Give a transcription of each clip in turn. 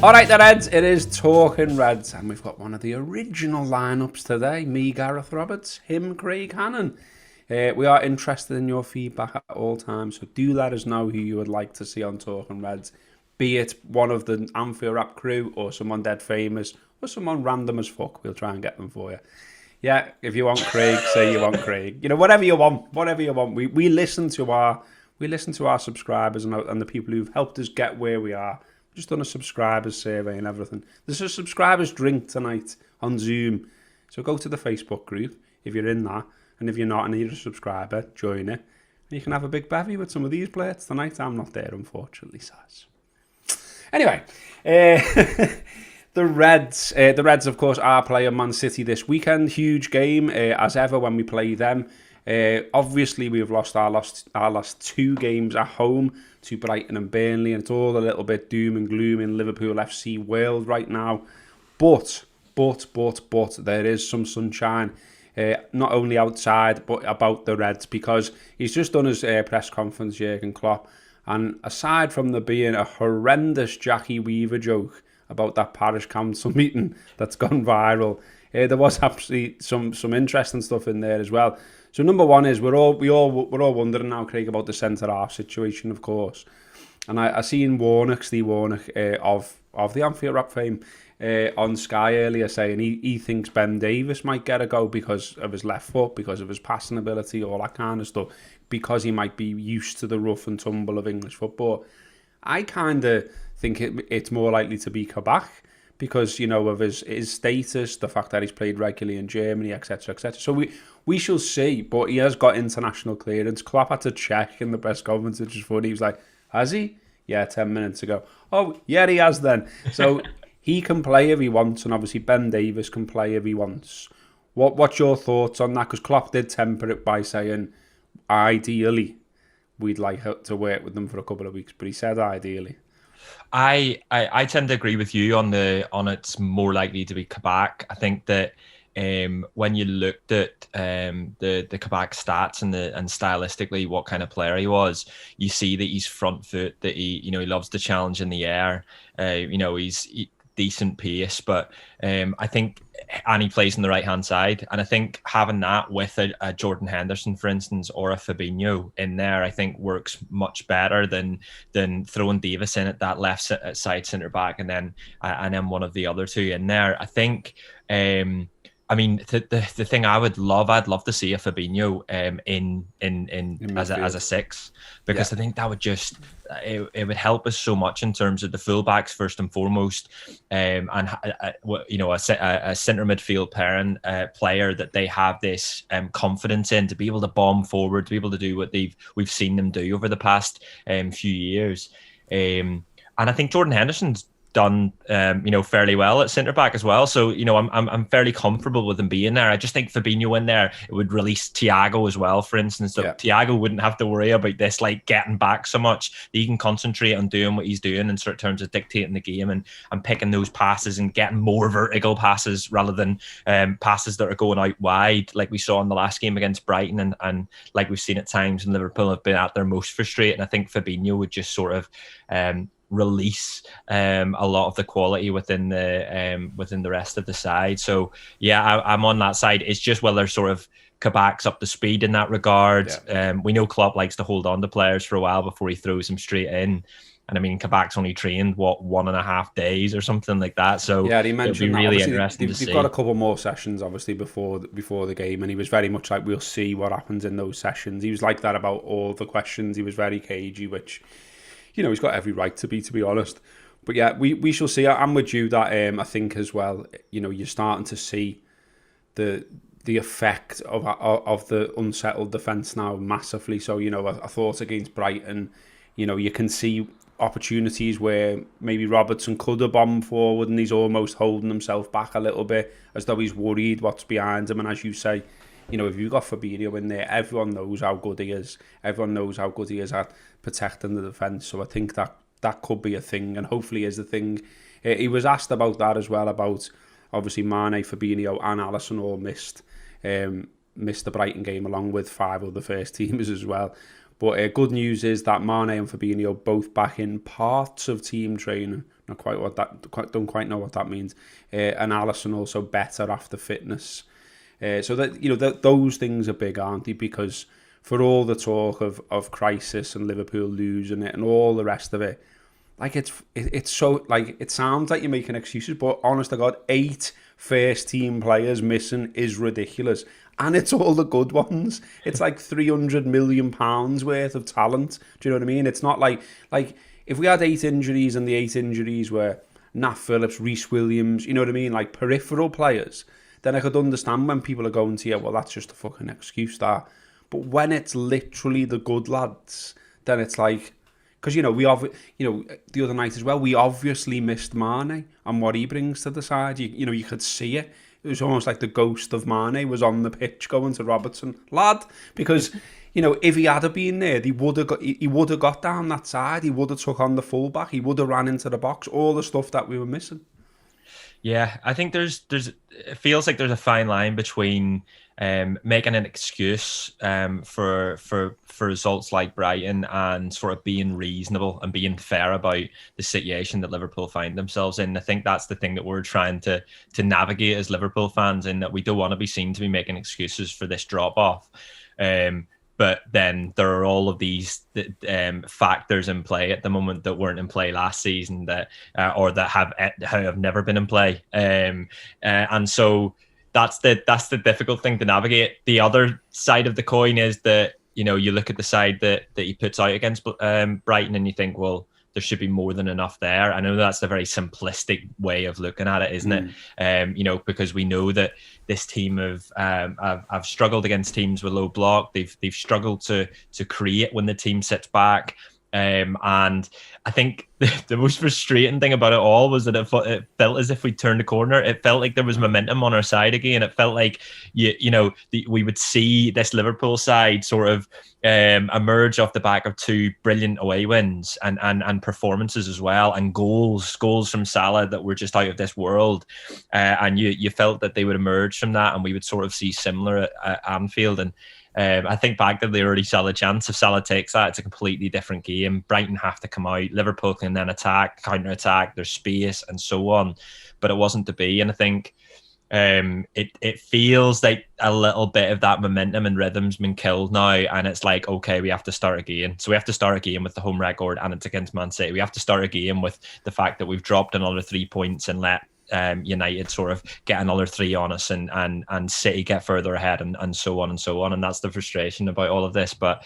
Alright the Reds, it is Talking Reds, and we've got one of the original lineups today. Me, Gareth Roberts, him, Craig Hannan. We are interested in your feedback at all times, so do let us know who you would like to see on Talking Reds. Be it one of the Anfield Wrap crew, or someone dead famous, or someone random as fuck. We'll try and get them for you. Yeah, if you want Craig, say you want Craig. You know, whatever you want. We listen to our subscribers and the people who've helped us get where we are. Just done a subscribers survey and everything. There's a subscribers drink tonight on Zoom. So go to the Facebook group if you're in that. And if you're not and you're a subscriber, join it. And you can have a big bevy with some of these players tonight. I'm not there, unfortunately, Saz. Anyway, the Reds, of course, are playing Man City this weekend. Huge game, as ever, when we play them. Obviously, we've lost our last two games at home to Brighton and Burnley, and it's all a little bit doom and gloom in Liverpool FC world right now. But there is some sunshine, not only outside but about the Reds, because he's just done his press conference, Jurgen Klopp, and aside from there being a horrendous Jackie Weaver joke about that parish council meeting that's gone viral, there was absolutely some interesting stuff in there as well. So number one is we're all wondering now, Craig, about the centre half situation, of course. And I seen Steve Warnock of the Anfield Wrap fame on Sky earlier saying he thinks Ben Davies might get a go because of his left foot, because of his passing ability, all that kind of stuff, because he might be used to the rough and tumble of English football. I kind of think it's more likely to be Kabak, because, you know, of his status, the fact that he's played regularly in Germany, etc., etc. So we shall see, but he has got international clearance. Klopp had to check in the press conference, which is funny. He was like, has he? Yeah, 10 minutes ago. Oh, yeah, he has then. So he can play if he wants, and obviously Ben Davies can play if he wants. What's your thoughts on that? Because Klopp did temper it by saying, ideally, we'd like to work with them for a couple of weeks, but he said ideally. I tend to agree with you on it's more likely to be Kabak. I think that when you looked at the Kabak stats and stylistically what kind of player he was, you see that he's front foot, that he loves the challenge in the air. He's decent pace, but I think, and he plays on the right hand side, and I think having that with a Jordan Henderson, for instance, or a Fabinho in there, I think works much better than throwing Davis in at that left side centre back and then one of the other two in there. I think the thing I'd love to see a Fabinho in as a six, because I think that would just it would help us so much in terms of the fullbacks first and foremost, and a centre midfield player that they have this confidence in, to be able to bomb forward, to be able to do what we've seen them do over the past few years, and I think Jordan Henderson's done fairly well at centre back as well, so I'm fairly comfortable with him being there. I just think Fabinho in there, it would release Thiago as well, for instance, so Thiago wouldn't have to worry about this like getting back so much. He can concentrate on doing what he's doing in terms of dictating the game and picking those passes and getting more vertical passes rather than passes that are going out wide, like we saw in the last game against Brighton, and like we've seen at times when Liverpool have been at their most frustrating. I think Fabinho would just sort of release a lot of the quality within the rest of the side. So yeah, I'm on that side. It's just whether sort of Kabak's up to speed in that regard. We know Klopp likes to hold on to players for a while before he throws them straight in. And I mean, Kabak's only trained 1.5 days or something like that. So yeah, he mentioned it'll be really interesting to see. They've got a couple more sessions, obviously, before the game, and he was very much like, we'll see what happens in those sessions. He was like that about all the questions. He was very cagey, which, he's got every right to be honest. But yeah, we shall see. I'm with you that I think as well, you're starting to see the effect of the unsettled defence now massively. So, I thought against Brighton, you can see opportunities where maybe Robertson could have bombed forward and he's almost holding himself back a little bit, as though he's worried what's behind him. And as you say, if you've got Fabinho in there, everyone knows how good he is. Everyone knows how good he is at protecting the defence. So I think that could be a thing, and hopefully is the thing. He was asked about that as well, about obviously Mane, Fabinho and Alisson all missed the Brighton game, along with 5 other first teamers as well. But good news is that Mane and Fabinho both back in parts of team training, Not quite what that. Don't quite know what that means. And Alisson also better after fitness. So that those things are big, aren't they? Because for all the talk of crisis and Liverpool losing it and all the rest of it, like it's so like it sounds like you're making excuses, but honest to God, 8 first team players missing is ridiculous. And it's all the good ones. It's like £300 million worth of talent. Do you know what I mean? It's not like if we had 8 injuries and the 8 injuries were Nat Phillips, Reece Williams, you know what I mean? Like peripheral players, then I could understand when people are going to, yeah, well, that's just a fucking excuse, that. But when it's literally the good lads, then it's like, because, the other night as well, we obviously missed Mane and what he brings to the side. You could see it. It was almost like the ghost of Mane was on the pitch going to Robertson, lad, because if he had been there, he would have got down that side. He would have took on the fullback. He would have ran into the box. All the stuff that we were missing. Yeah, I think it feels like there's a fine line between making an excuse for results like Brighton and sort of being reasonable and being fair about the situation that Liverpool find themselves in. I think that's the thing that we're trying to navigate as Liverpool fans, in that we don't want to be seen to be making excuses for this drop off. But then there are all of these factors in play at the moment that weren't in play last season, that or that have never been in play, and so that's the difficult thing to navigate. The other side of the coin is that you look at the side that he puts out against Brighton, and you think, well, there should be more than enough there. I know that's a very simplistic way of looking at it, isn't it? Because we know that this team have struggled against teams with low block. They've struggled to create when the team sits back. And I think the most frustrating thing about it all was that it felt as if we turned the corner. It felt like there was momentum on our side again. It felt like we would see this Liverpool side sort of emerge off the back of 2 brilliant away wins and performances as well, and goals from Salah that were just out of this world. And you felt that they would emerge from that, and we would sort of see similar at Anfield. And I think back to the early Salah chance. If Salah takes that, it's a completely different game. Brighton have to come out. Liverpool can then attack, counter-attack. There's space and so on. But it wasn't to be. And I think it feels like a little bit of that momentum and rhythm's been killed now. And it's like, okay, we have to start again. So we have to start again with the home record, and it's against Man City. We have to start again with the fact that we've dropped another 3 points and let United sort of get another 3 on us, and City get further ahead, and so on and so on. And that's the frustration about all of this. But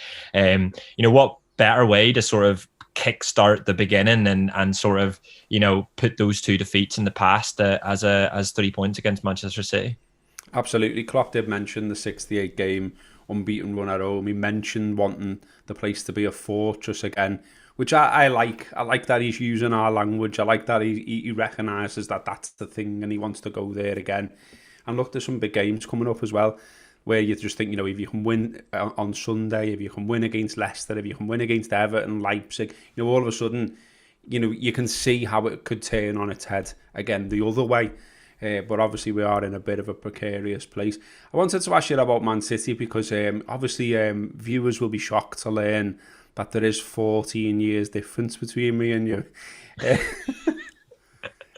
what better way to sort of kickstart the beginning and sort of put those 2 defeats in the past as 3 points against Manchester City. Absolutely. Klopp did mention the 68 game unbeaten run at home. He mentioned wanting the place to be a fortress again, which I like. I like that he's using our language. I like that he recognises that that's the thing, and he wants to go there again. And look, there's some big games coming up as well, where you just think, if you can win on Sunday, if you can win against Leicester, if you can win against Everton, Leipzig, all of a sudden, you can see how it could turn on its head again the other way. But obviously we are in a bit of a precarious place. I wanted to ask you about Man City because obviously viewers will be shocked to learn that there is 14 years difference between me and you.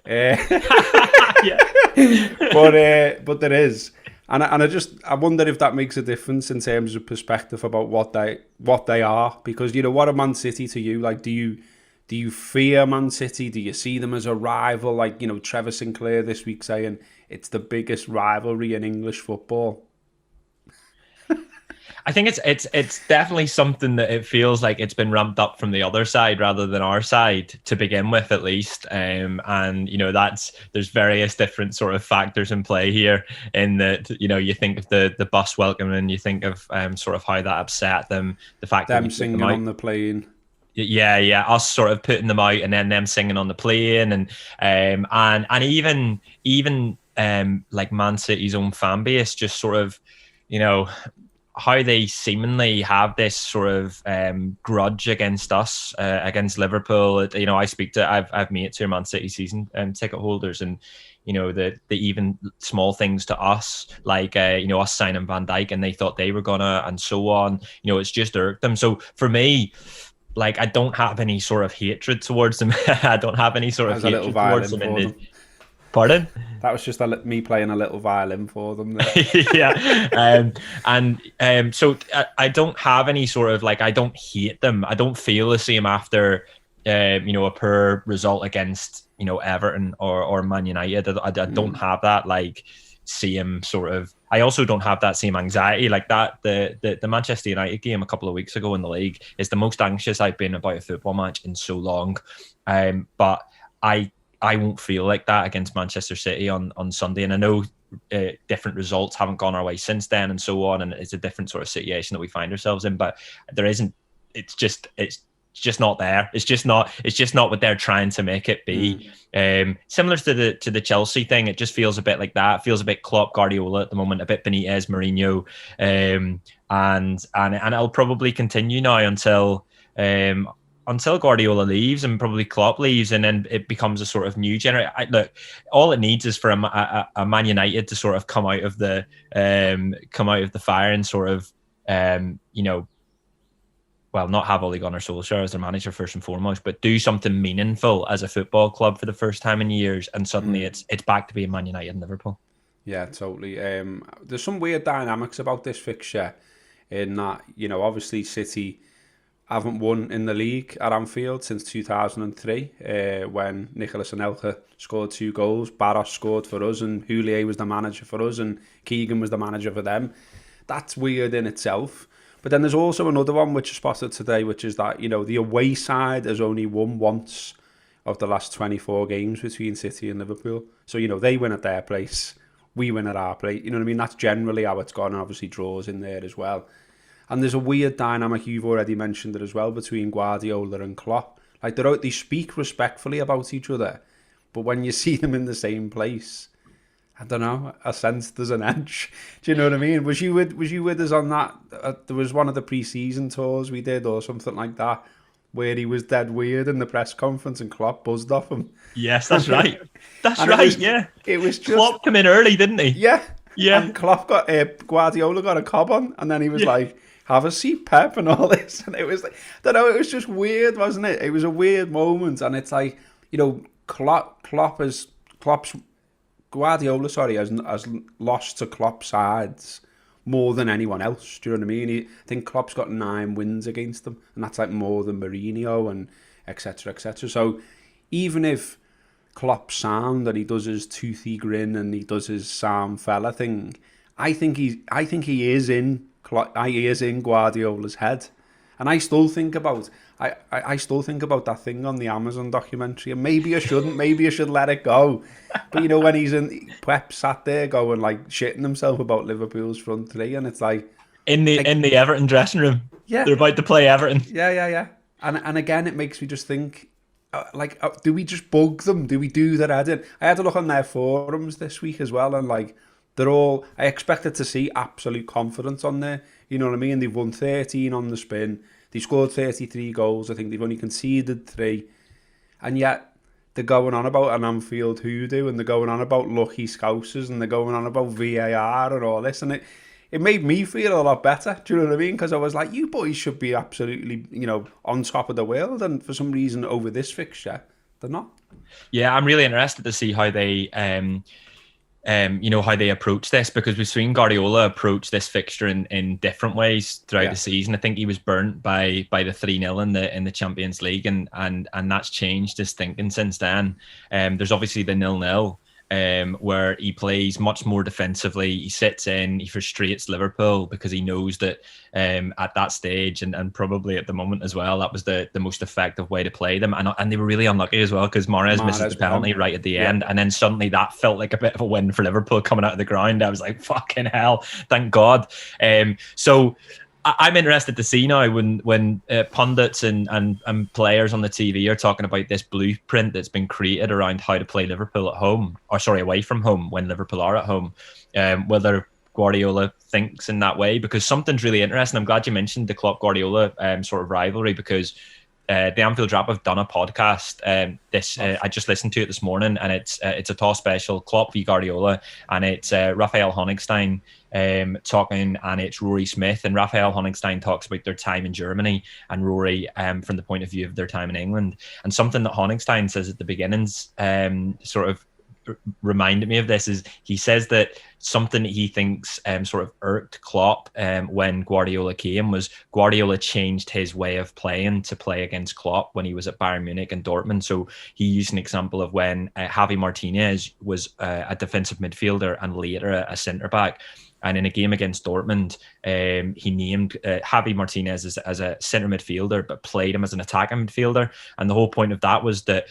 But there is. And I wonder if that makes a difference in terms of perspective about what they are. Because, what are Man City to you? Like, do you fear Man City? Do you see them as a rival? Like, Trevor Sinclair this week saying it's the biggest rivalry in English football. I think it's definitely something that it feels like it's been ramped up from the other side rather than our side to begin with, at least. And there's various different sort of factors in play here. In that you think of the bus welcome, and you think of sort of how that upset them. The fact them that singing on the plane. Yeah, us sort of putting them out, and then them singing on the plane, and even like Man City's own fan base, just sort of how they seemingly have this sort of grudge against us, against Liverpool. I've mates who are Man City season ticket holders, and the even small things to us, like us signing Van Dijk, and they thought they were gonna, and so on. It's just irked them. So for me, like, I don't have any sort of hatred towards them. I don't have any sort of hatred towards them. Pardon? That was just me playing a little violin for them there. Yeah. So I don't have any sort of, like, I don't hate them. I don't feel the same after a poor result against Everton or Man United. I don't have that like same sort of. I also don't have that same anxiety like that. The Manchester United game a couple of weeks ago in the league is the most anxious I've been about a football match in so long. But I won't feel like that against Manchester City on Sunday. And I know different results haven't gone our way since then and so on. And it's a different sort of situation that we find ourselves in. But there isn't, it's just not there. It's just not what they're trying to make it be. Similar to the Chelsea thing, it just feels a bit like that. It feels a bit Klopp, Guardiola at the moment, a bit Benitez, Mourinho. And it'll probably continue now until Guardiola leaves and probably Klopp leaves, and then it becomes a sort of new generation. Look, all it needs is for a Man United to sort of come out of the fire and sort of not have Ole Gunnar Solskjaer as their manager first and foremost, but do something meaningful as a football club for the first time in years, and suddenly it's back to being Man United and Liverpool. Yeah, totally. There's some weird dynamics about this fixture in that, obviously City haven't won in the league at Anfield since 2003, when Nicolas Anelka scored 2 goals, Barros scored for us, and Houllier was the manager for us, and Keegan was the manager for them. That's weird in itself. But then there's also another one which I spotted today, which is that, the away side has only won once of the last 24 games between City and Liverpool. So, they win at their place, we win at our place. You know what I mean? That's generally how it's gone, and obviously draws in there as well. And there's a weird dynamic, you've already mentioned it as well, between Guardiola and Klopp. Like, they speak respectfully about each other, but when you see them in the same place, I don't know, I sense there's an edge. Do you know what I mean? Was you with us on that? There was one of the pre-season tours we did or something like that, where he was dead weird in the press conference and Klopp buzzed off him. Yes, that's right. That's right, yeah. It was just... Klopp came in early, didn't he? Yeah. Yeah. And Klopp Guardiola got a cob on, and then he was like... have a seat, Pep, and all this. And it was like, I don't know, it was just weird, wasn't it? It was a weird moment. And it's like, Klopp's Guardiola, has lost to Klopp's sides more than anyone else. Do you know what I mean? I think Klopp's got 9 wins against them, and that's like more than Mourinho and etc. etc. So even if Klopp's sound and he does his toothy grin and he does his Sam fella thing, I think he is in Guardiola's head, and I still think about that thing on the Amazon documentary, and maybe I shouldn't, maybe I should let it go. But when he's Pep sat there going like shitting himself about Liverpool's front three, and it's like in the Everton dressing room, yeah, they're about to play Everton, yeah, and again it makes me just think, do we just bug them? Do we do that? I had to look on their forums this week as well, and like. I expected to see absolute confidence on there. You know what I mean? They've won 13 on the spin. They scored 33 goals. I think they've only conceded 3. And yet, they're going on about an Anfield hoodoo, and they're going on about lucky scousers, and they're going on about VAR and all this. And it made me feel a lot better. Do you know what I mean? Because I was like, you boys should be absolutely, on top of the world. And for some reason, over this fixture, they're not. Yeah, I'm really interested to see how they... how they approach this, because we've seen Guardiola approach this fixture in different ways throughout the season. I think he was burnt by the 3-0 in the Champions League, and that's changed his thinking since then. There's obviously the 0-0, where he plays much more defensively. He sits in, he frustrates Liverpool because he knows that at that stage and probably at the moment as well, that was the most effective way to play them. And they were really unlucky as well, because Mahrez misses the penalty right at the end. And then suddenly that felt like a bit of a win for Liverpool coming out of the ground. I was like, fucking hell, thank God. So I'm interested to see now when pundits and players on the TV are talking about this blueprint that's been created around how to play Liverpool at home, away from home when Liverpool are at home, whether Guardiola thinks in that way, because something's really interesting. I'm glad you mentioned the Klopp Guardiola sort of rivalry, because the Anfield Wrap have done a podcast. I just listened to it this morning, and it's a toss special, Klopp v Guardiola, and it's Raphael Honigstein talking, and it's Rory Smith, and Raphael Honigstein talks about their time in Germany, and Rory from the point of view of their time in England. And something that Honigstein says at the beginnings sort of reminded me of this is he says that something that he thinks sort of irked Klopp when Guardiola came was Guardiola changed his way of playing to play against Klopp when he was at Bayern Munich and Dortmund. So he used an example of when Javi Martinez was a defensive midfielder and later a centre-back. And in a game against Dortmund, he named Javi Martinez as a centre midfielder, but played him as an attacking midfielder. And the whole point of that was that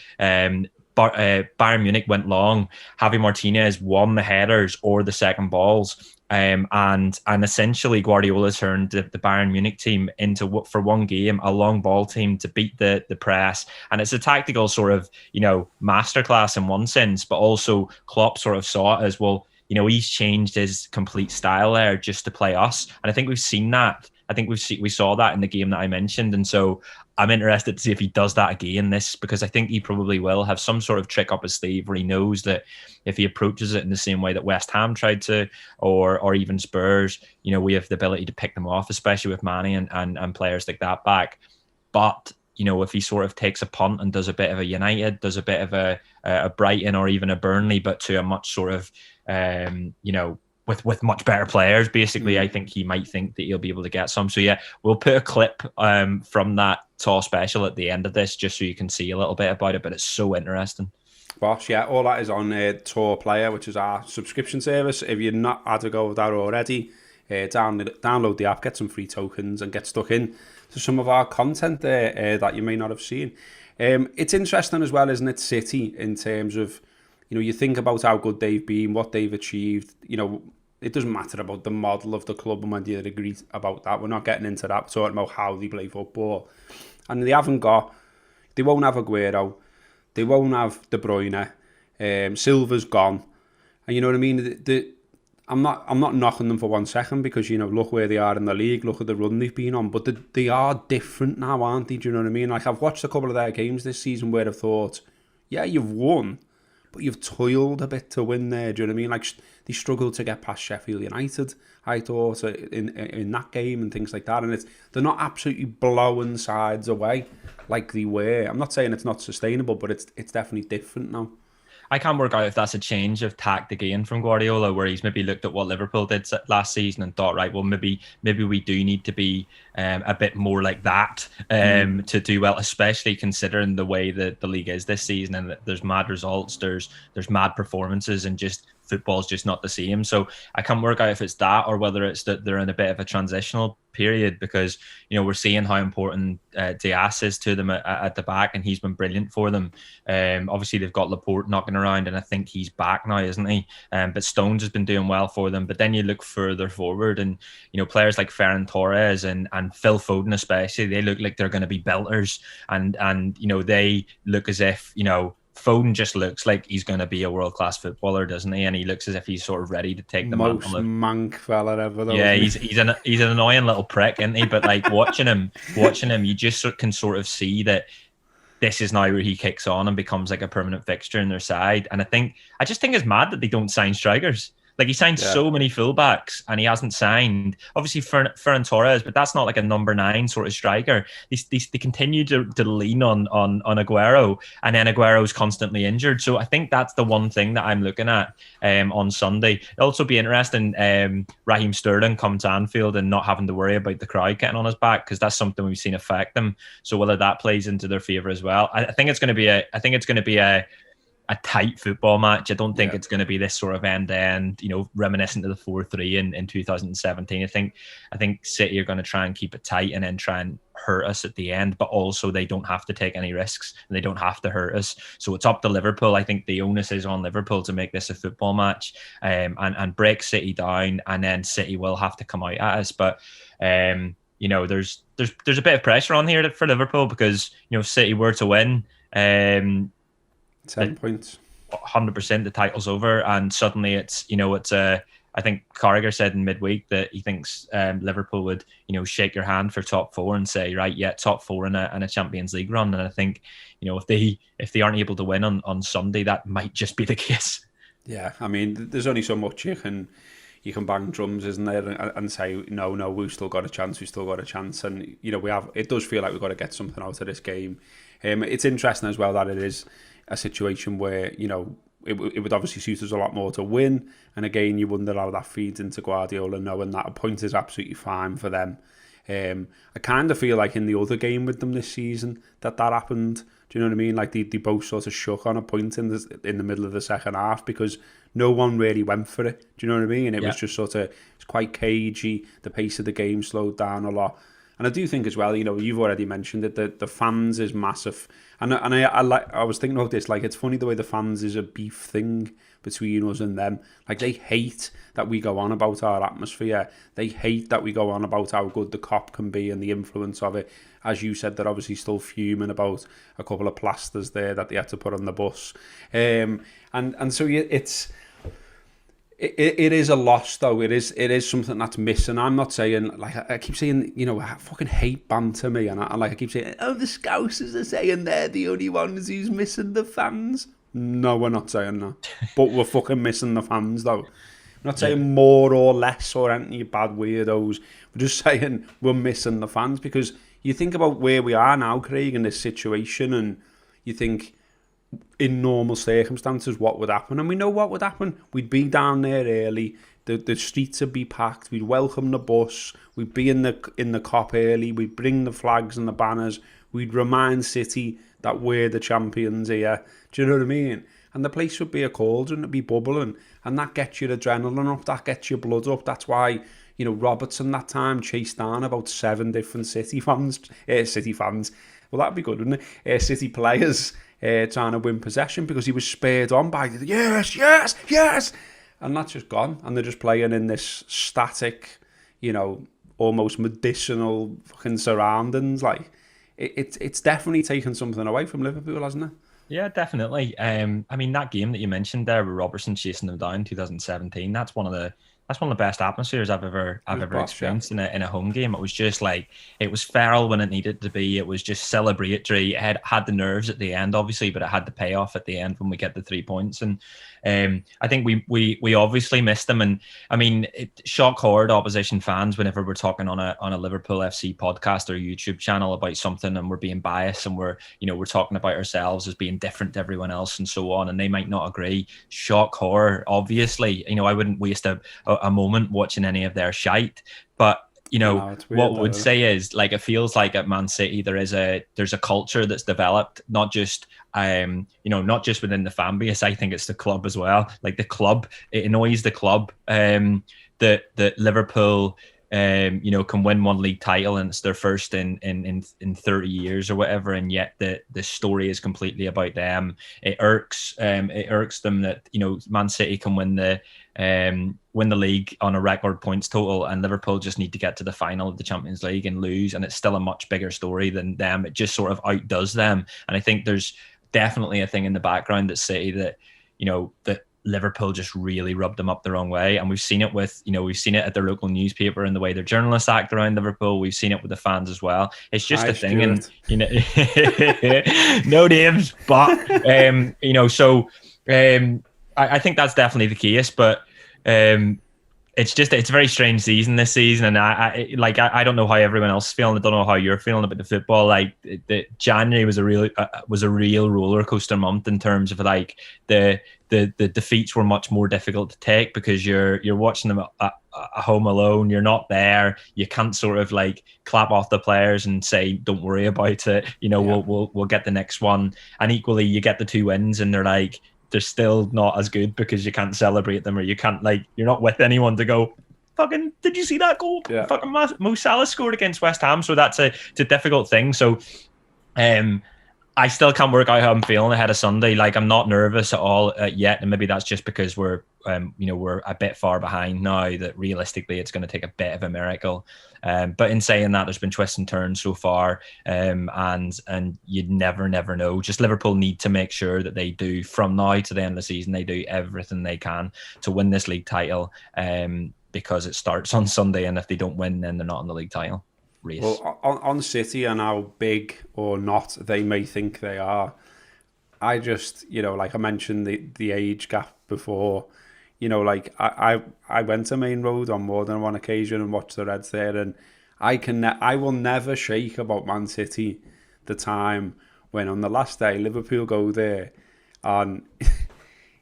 Bayern Munich went long. Javi Martinez won the headers or the second balls. And essentially Guardiola turned the Bayern Munich team into, for one game, a long ball team to beat the press. And it's a tactical sort of, masterclass in one sense, but also Klopp sort of saw it as, well, he's changed his complete style there just to play us. And I think we've seen that. I think we saw that in the game that I mentioned. And so I'm interested to see if he does that again because I think he probably will have some sort of trick up his sleeve where he knows that if he approaches it in the same way that West Ham tried to, or even Spurs, we have the ability to pick them off, especially with Mane and players like that back. But if he sort of takes a punt and does a bit of a United, does a bit of a Brighton or even a Burnley, but to a much sort of, with much better players, basically, I think he might think that he'll be able to get some. So yeah, we'll put a clip from that tour special at the end of this, just so you can see a little bit about it, but it's so interesting. Boss, yeah, all that is on Tour Player, which is our subscription service. If you're not had to go with that already, download the app, get some free tokens, and get stuck in to some of our content there that you may not have seen. It's interesting as well, isn't it, City, in terms of, you think about how good they've been, what they've achieved. It doesn't matter about the model of the club and whether you agree about that. We're not getting into that. We're talking about how they play football. And they won't have Aguero. They won't have De Bruyne. Silva's gone. And you know what I mean? I'm not knocking them for 1 second because, look where they are in the league, look at the run they've been on. But they are different now, aren't they? Do you know what I mean? Like, I've watched a couple of their games this season where I've thought, yeah, you've won, but you've toiled a bit to win there. Do you know what I mean? Like, they struggled to get past Sheffield United, I thought, in that game and things like that. And they're not absolutely blowing sides away like they were. I'm not saying it's not sustainable, but it's definitely different now. I can't work out if that's a change of tact again from Guardiola, where he's maybe looked at what Liverpool did last season and thought, right, well, maybe we do need to be a bit more like that to do well, especially considering the way that the league is this season and that there's mad results, there's mad performances, and just football's just not the same. So I can't work out if it's that or whether it's that they're in a bit of a transitional period, because we're seeing how important Diaz is to them at the back, and he's been brilliant for them. Obviously they've got Laporte knocking around, and I think he's back now, isn't he? But Stones has been doing well for them. But then you look further forward, and players like Ferran Torres and Phil Foden especially, they look like they're going to be belters, and they look as if Foden just looks like he's going to be a world-class footballer, doesn't he? And he looks as if he's sort of ready to take the most mank fella ever, though. Yeah, he's an annoying little prick, isn't he? But like watching him, you just can sort of see that this is now where he kicks on and becomes like a permanent fixture in their side. And I just think it's mad that they don't sign strikers. Like, he signed so many fullbacks and he hasn't signed, obviously, Ferran Torres, but that's not like a number 9 sort of striker. They continue to lean on Aguero, and then Aguero's constantly injured. So I think that's the one thing that I'm looking at on Sunday. It'll also be interesting, Raheem Sterling come to Anfield and not having to worry about the crowd getting on his back, because that's something we've seen affect them. So whether that plays into their favour as well. I think it's going to be a tight football match. I don't think it's going to be this sort of end-to-end, reminiscent of the 4-3 in 2017. I think City are going to try and keep it tight and then try and hurt us at the end, but also they don't have to take any risks and they don't have to hurt us. So it's up to Liverpool. I think the onus is on Liverpool to make this a football match and break City down, and then City will have to come out at us. But there's a bit of pressure on here for Liverpool, because if City were to win, 10 points, 100%, the title's over, and suddenly it's I think Carragher said in midweek that he thinks Liverpool would, shake your hand for top four and say, right, yeah, top four in a Champions League run. And I think, if they aren't able to win on Sunday, that might just be the case. Yeah, I mean, there's only so much you can bang drums, isn't there, and say, no, we've still got a chance. And, it does feel like we've got to get something out of this game. It's interesting as well that it is a situation where, it would obviously suit us a lot more to win. And again, you wonder how that feeds into Guardiola, knowing that a point is absolutely fine for them. I kind of feel like in the other game with them this season that happened. Do you know what I mean? Like they both sort of shook on a point in the middle of the second half because no one really went for it. Do you know what I mean? And it was just sort of, it's quite cagey. The pace of the game slowed down a lot. And I do think as well, you've already mentioned it, that the fans is massive. And I was thinking about this, like, it's funny the way the fans is a beef thing between us and them. Like, they hate that we go on about our atmosphere. They hate that we go on about how good the Kop can be and the influence of it. As you said, they're obviously still fuming about a couple of plasters there that they had to put on the bus. And so it is a loss, though. It is something that's missing. I'm not saying, like, I keep saying, I fucking hate banter me, and I keep saying, oh, the Scousers are saying they're the only ones who's missing the fans. No, we're not saying that. But we're fucking missing the fans, though. We're not saying more or less or any bad weirdos. We're just saying we're missing the fans, because you think about where we are now, Craig, in this situation, and you think, in normal circumstances, what would happen? And we know what would happen. We'd be down there early. The streets would be packed. We'd welcome the bus. We'd be in the Kop early. We'd bring the flags and the banners. We'd remind City that we're the champions here. Do you know what I mean? And the place would be a cauldron. It'd be bubbling. And that gets your adrenaline up. That gets your blood up. That's why, Robertson that time chased down about 7 different City fans. Well, that'd be good, wouldn't it? City players trying to win possession, because he was spurred on by the yes, and that's just gone, and they're just playing in this static, almost medicinal fucking surroundings. Like it's definitely taken something away from Liverpool, hasn't it? Yeah, definitely. I mean, that game that you mentioned there with Robertson chasing them down in 2017, that's one of the best atmospheres I've ever experienced in a home game. It was just like, it was feral when it needed to be. It was just celebratory. It had the nerves at the end, obviously, but it had the payoff at the end when we get the 3 points. And I think we obviously missed them. And I mean, shock horror to opposition fans whenever we're talking on a Liverpool FC podcast or YouTube channel about something, and we're being biased, and we're talking about ourselves as being different to everyone else and so on, and they might not agree. Shock horror, obviously. I wouldn't waste a moment watching any of their shite, but what I would say is, like, it feels like at Man City there's a culture that's developed, not just within the fan base. I think it's the club as well. Like, the club, it annoys the club that Liverpool can win one league title and it's their first in 30 years or whatever, and yet the story is completely about them. It irks them that Man City can win the league on a record points total, and Liverpool just need to get to the final of the Champions League and lose, and it's still a much bigger story than them. It just sort of outdoes them. And I think there's definitely a thing in the background at City that that Liverpool just really rubbed them up the wrong way. And we've seen it at their local newspaper and the way their journalists act around Liverpool. We've seen it with the fans as well. It's just a thing. And no names, but so I think that's definitely the case. But it's a very strange season this season, and I don't know how everyone else is feeling. I don't know how you're feeling about the football. Like, the January was a real roller coaster month in terms of, like, the defeats were much more difficult to take because you're watching them at home alone. You're not there. You can't sort of, like, clap off the players and say, don't worry about it. We'll get the next one. And equally, you get the 2 wins and they're still not as good because you can't celebrate them, or you can't, like, you're not with anyone to go, fucking, did you see that goal? Yeah. Fucking Mo Salah scored against West Ham. So it's a difficult thing. So I still can't work out how I'm feeling ahead of Sunday. Like, I'm not nervous at all yet, and maybe that's just because we're we're a bit far behind now, that realistically it's going to take a bit of a miracle. But in saying that, there's been twists and turns so far, and you'd never know. Just Liverpool need to make sure that they do, from now to the end of the season, they do everything they can to win this league title, because it starts on Sunday, and if they don't win, then they're not in the league title race. Well, on City and how big or not they may think they are, I just, like I mentioned the age gap before, like I went to Main Road on more than one occasion and watched the Reds there, and I will never shake about Man City the time when on the last day Liverpool go there and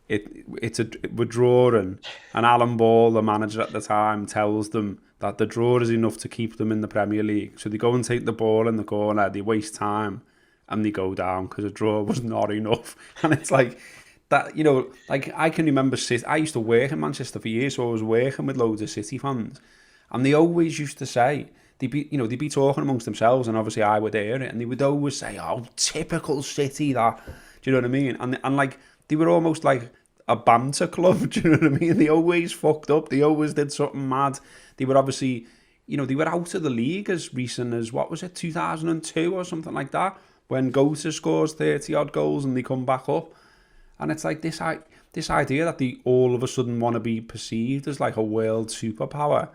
we're drawing, and Alan Ball, the manager at the time, tells them that the draw is enough to keep them in the Premier League. So they go and take the ball in the corner, they waste time, and they go down because a draw was not enough. And it's like that, like I can remember I used to work in Manchester for years, so I was working with loads of City fans, and they always used to say, they'd be talking amongst themselves, and obviously I would hear it, and they would always say, "Oh, typical City, that." Do you know what I mean? And like they were almost like a banter club. Do you know what I mean? They always fucked up. They always did something mad. They were obviously, they were out of the league as recent as, what was it, 2002 or something like that, when Gota scores 30-odd goals and they come back up. And it's like this idea that they all of a sudden want to be perceived as like a world superpower.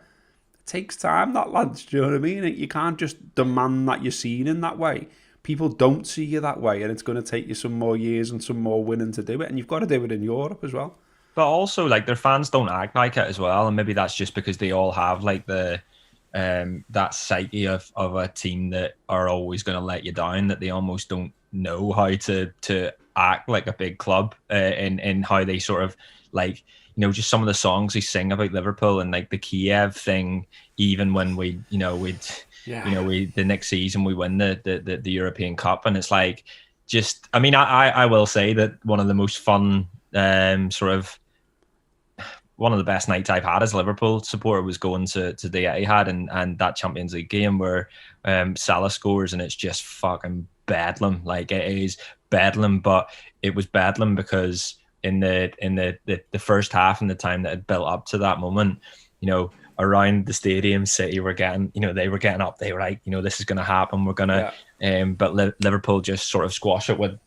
It takes time, that, lads. Do you know what I mean? You can't just demand that you're seen in that way. People don't see you that way, and it's going to take you some more years and some more winning to do it. And you've got to do it in Europe as well. But also, like, their fans don't act like it as well, and maybe that's just because they all have like the that psyche of a team that are always going to let you down, that they almost don't know how to act like a big club, in how they sort of, like, just some of the songs they sing about Liverpool and like the Kiev thing, even when we the next season we win the European Cup, and it's like, just, I mean, I will say that one of the most fun, one of the best nights I've had as a Liverpool supporter was going to the Etihad and that Champions League game where Salah scores, and it's just fucking bedlam. Like, it is bedlam, but it was bedlam because in the first half and the time that had built up to that moment, around the stadium, City were getting, they were getting up. They were like, this is going to happen. We're going to, but Liverpool just sort of squash it with,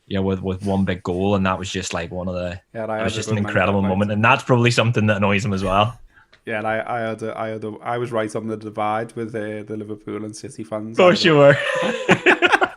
with one big goal, and that was just like one of the. Yeah, it was just an incredible moment, and that's probably something that annoys him as well. Yeah, and I was right on the divide with the Liverpool and City fans. Of course you were.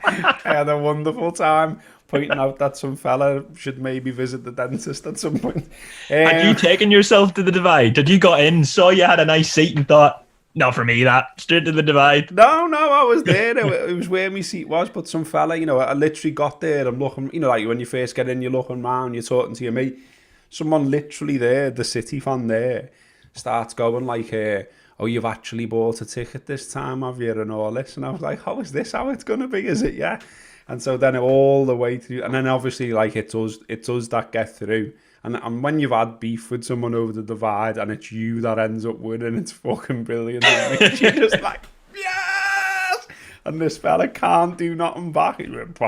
I had a wonderful time pointing out that some fella should maybe visit the dentist at some point. Had you taken yourself to the divide? Did you got in, saw you had a nice seat and thought, not for me, that, straight to the divide? No, I was there. It was where my seat was, but some fella, I literally got there. I'm looking, like when you first get in, you're looking around, you're talking to your mate. Someone literally there, the City fan there, starts going like, oh, you've actually bought a ticket this time, have you, and all this? And I was like, how is this how it's going to be, is it? Yeah. And so then all the way through, and then obviously like it's us that get through. And when you've had beef with someone over the divide and it's you that ends up winning, it's fucking brilliant. You're just like, yes! And this fella can't do nothing back. He went,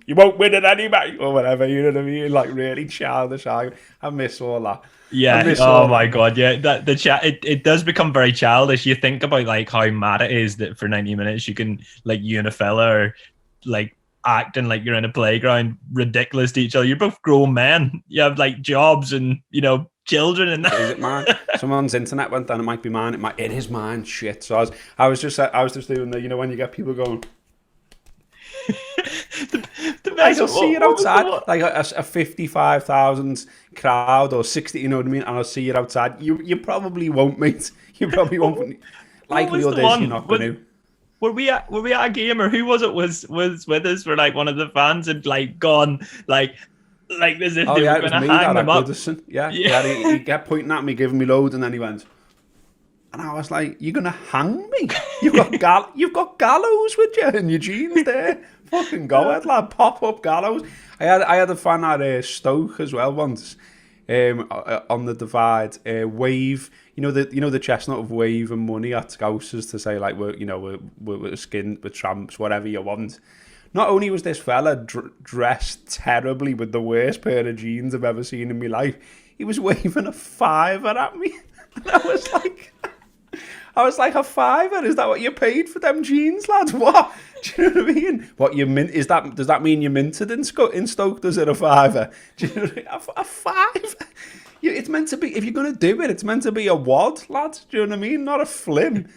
you won't win it anyway, or whatever, you know what I mean? Like, really childish. I miss all that. Yeah. Oh my God. Yeah. That the chat. It does become very childish. You think about like how mad it is that for 90 minutes you can, like, you and a fella are like acting like you're in a playground, ridiculous to each other. You're both grown men. You have like jobs and children and that. Is it mine? Someone's internet went down. It might be mine. It is mine. Shit. So I was just doing the when you get people going. I'll see you outside, like a 55,000 crowd or 60, you know what I mean? And I'll see you outside. You probably won't, mate. You probably won't. Likelihood is you're not going to. Were we at a game, or who was it was with us for like one of the fans had like gone like as if they were going to hang them up? Yeah. He kept pointing at me, giving me loads, and then he went. And I was like, "You're gonna hang me? You've got gallows with you in your jeans there. Fucking go ahead, lad. Pop up gallows." I had a fan at Stoke as well once, on the divide. Wave, the chestnut of wave and money at Scousers to say like we're skinned, we're tramps, whatever you want. not only was this fella dressed terribly with the worst pair of jeans I've ever seen in my life, he was waving a fiver at me. And I was like, a fiver? Is that what you paid for them jeans, lads? What? Do you know what I mean? What you mint? Does that mean you minted in Stoke? Does it a fiver? Do you know what I mean? A fiver? It's meant to be, if you're going to do it, it's meant to be a wad, lads. Do you know what I mean? Not a flim.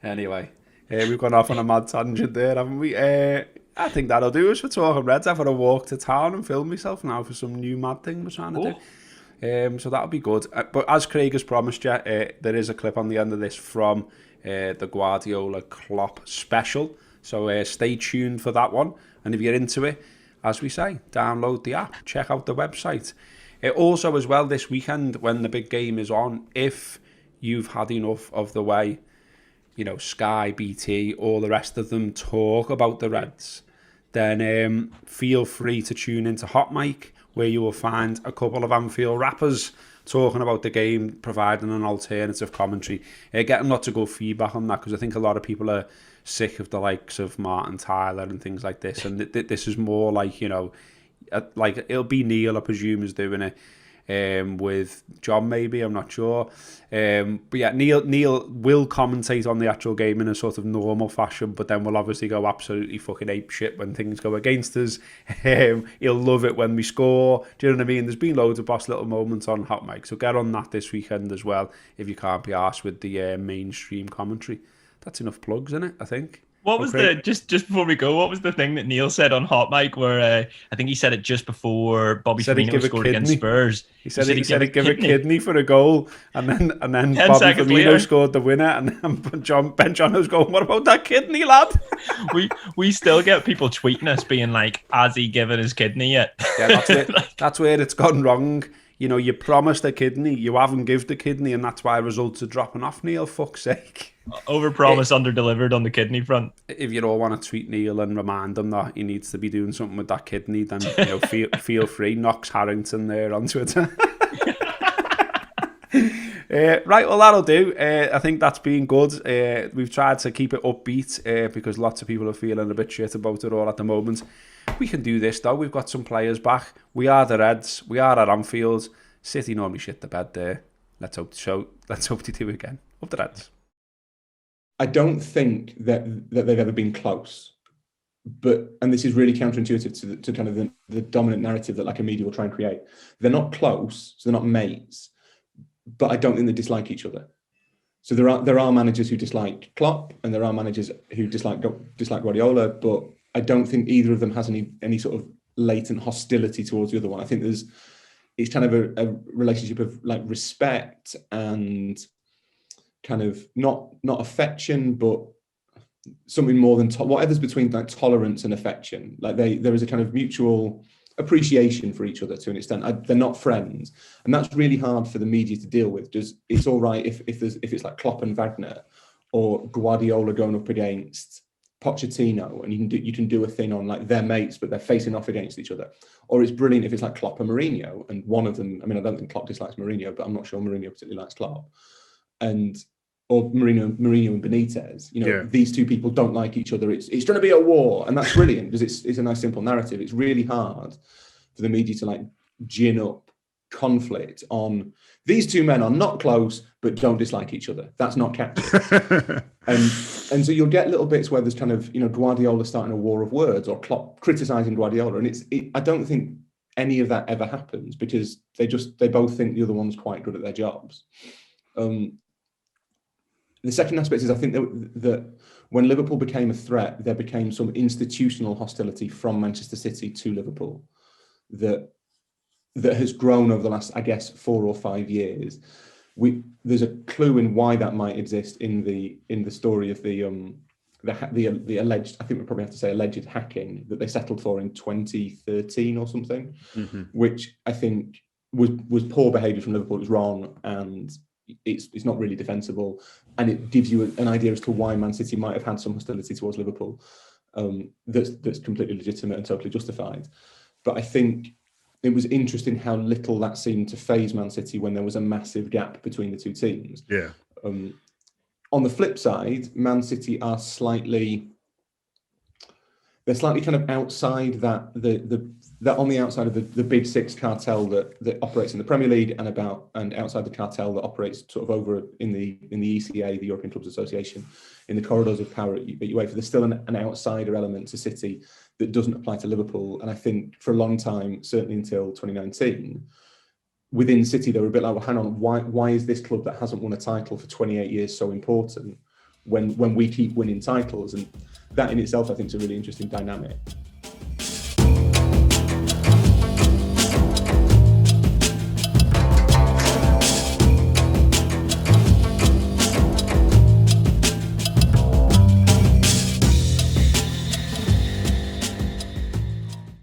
Anyway, we've gone off on a mad tangent there, haven't we? I think that'll do us for Talking Reds. I've got to walk to town and film myself now for some new mad thing we're trying to do. So that'll be good. But as Craig has promised you, there is a clip on the end of this from the Guardiola Klopp special. So stay tuned for that one. And if you're into it, as we say, download the app, check out the website. Also as well this weekend when the big game is on, if you've had enough of the way, you know, Sky, BT, all the rest of them talk about the Reds, then feel free to tune into Hot Mic, where you will find a couple of Anfield rappers talking about the game, providing an alternative commentary. Getting lots of good feedback on that, because I think a lot of people are sick of the likes of Martin Tyler and things like this, and this is more like, you know, like it'll be Neil, I presume, is doing it with John, maybe, I'm not sure, but yeah, Neil will commentate on the actual game in a sort of normal fashion, but then we'll obviously go absolutely fucking ape shit when things go against us. He'll love it when we score. Do you know what I mean? There's been loads of boss little moments on Hot Mic, so get on that this weekend as well if you can't be arsed with the mainstream commentary. That's enough plugs, isn't it, I think? What was just before we go, what was the thing that Neil said on Hot Mic where I think he said it just before Bobby Firmino scored against Spurs? He said he'd give a kidney for a goal, and then Bobby Firmino later scored the winner, and then Ben Johnno's going, what about that kidney, lad? we still get people tweeting us being like, has he given his kidney yet? Yeah, that's where it's gone wrong. You know, you promised a kidney, you haven't given the kidney, and that's why results are dropping off, Neil, fuck's sake. Over-promise, under-delivered on the kidney front. If you all want to tweet Neil and remind him that he needs to be doing something with that kidney, then you know, feel free. Knox Harrington there on Twitter. Right, well, that'll do. I think that's been good. We've tried to keep it upbeat because lots of people are feeling a bit shit about it all at the moment. We can do this, though. We've got some players back. We are the Reds. We are at Anfield. City normally shit the bed there. Let's hope they do again. Up the Reds. I don't think that they've ever been close, and this is really counterintuitive to kind of the dominant narrative that like a media will try and create. They're not close, so they're not mates, but I don't think they dislike each other. So there are managers who dislike Klopp, and there are managers who dislike Guardiola, but I don't think either of them has any sort of latent hostility towards the other one. I think it's kind of a relationship of like respect and kind of not affection, but something more than whatever's between like tolerance and affection. Like there is a kind of mutual appreciation for each other to an extent. They're not friends, and that's really hard for the media to deal with. It's all right if it's like Klopp and Wagner, or Guardiola going up against Pochettino, and you can do a thing on like they're mates but they're facing off against each other. Or it's brilliant if it's like Klopp and Mourinho, and one of them, I mean, I don't think Klopp dislikes Mourinho, but I'm not sure Mourinho particularly likes Klopp, or Mourinho and Benitez. You know, These two people don't like each other. It's going to be a war, and that's brilliant because it's a nice simple narrative. It's really hard for the media to like gin up conflict on these two men are not close but don't dislike each other. That's not catchy. and so you'll get little bits where there's kind of, you know, Guardiola starting a war of words, or Klopp criticizing Guardiola, and I don't think any of that ever happens because they both think the other one's quite good at their jobs. The second aspect is I think that when Liverpool became a threat, there became some institutional hostility from Manchester City to Liverpool that has grown over the last, I guess, 4 or 5 years. There's a clue in why that might exist in the story of the alleged, I think we probably have to say alleged hacking that they settled for in 2013 or something, which I think was poor behaviour from Liverpool. It was wrong, and it's not really defensible, and it gives you an idea as to why Man City might have had some hostility towards Liverpool that's completely legitimate and totally justified. But I think it was interesting how little that seemed to faze Man City when there was a massive gap between the two teams. Yeah. On the flip side, Man City are slightly they're slightly kind of outside that they're on the outside of the big six cartel that operates in the Premier League and outside the cartel that operates sort of over in the ECA, the European Clubs Association, in the corridors of power at UEFA. There's still an outsider element to City that doesn't apply to Liverpool. And I think for a long time, certainly until 2019, within City, they were a bit like, well, hang on, why is this club that hasn't won a title for 28 years so important when we keep winning titles? And that in itself, I think, is a really interesting dynamic.